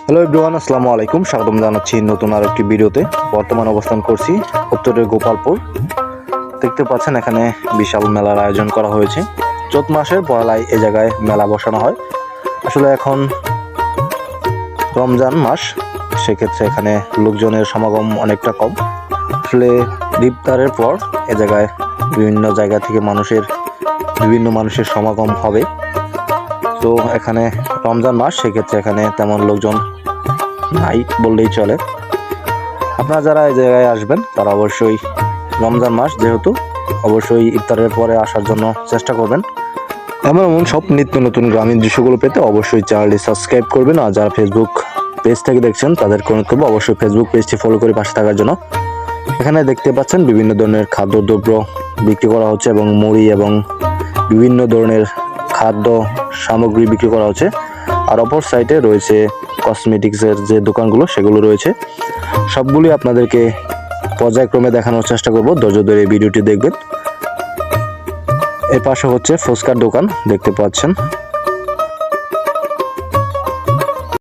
Hello everyone, আসসালামু আলাইকুম। স্বাগতম জানাচ্ছি নতুন আর একটি ভিডিওতে। বর্তমান অবস্থান করছি উত্তরের গোপালপুর। দেখতে পাচ্ছেন এখানে বিশাল মেলার আয়োজন করা হয়েছে। চৈত মাসের পয়লায় এ জায়গায় মেলা বসানো হয়। আসলে এখন রমজান মাস, সেক্ষেত্রে এখানে লোকজনের সমাগম অনেকটা কম। আসলে ইফতারের পর এ জায়গায় বিভিন্ন জায়গা থেকে বিভিন্ন মানুষের সমাগম হবে। তো এখানে রমজান মাস, সেক্ষেত্রে এখানে তেমন লোকজন নাই বললেই চলে। আপনারা যারা এই জায়গায় আসবেন তারা অবশ্যই রমজান মাস যেহেতু, অবশ্যই ইফতারের পরে আসার জন্য চেষ্টা করবেন। এমন সব নিত্য নতুন গ্রামীণ দৃশ্যগুলো পেতে অবশ্যই চ্যানেলটি সাবস্ক্রাইব করবেন। আর যারা ফেসবুক পেজ থেকে দেখছেন তাদের অনুরোধ করবো অবশ্যই ফেসবুক পেজটি ফলো করে পাশে থাকার জন্য। এখানে দেখতে পাচ্ছেন বিভিন্ন ধরনের খাদ্যদ্রব্য বিক্রি করা হচ্ছে এবং মুড়ি এবং বিভিন্ন ধরনের খাদ্য সামগ্রী বিক্রি করা হচ্ছে। আর অপর সাইডে রয়েছে কসমেটিক্সের যে দোকানগুলো, সেগুলো রয়েছে। সবগুলি আপনাদেরকে পর্যায়ক্রমে দেখানোর চেষ্টা করব, ধৈর্য ধরে এই ভিডিওটি দেখবেন। এর পাশে হচ্ছে ফুচকার দোকান দেখতে পাচ্ছেন।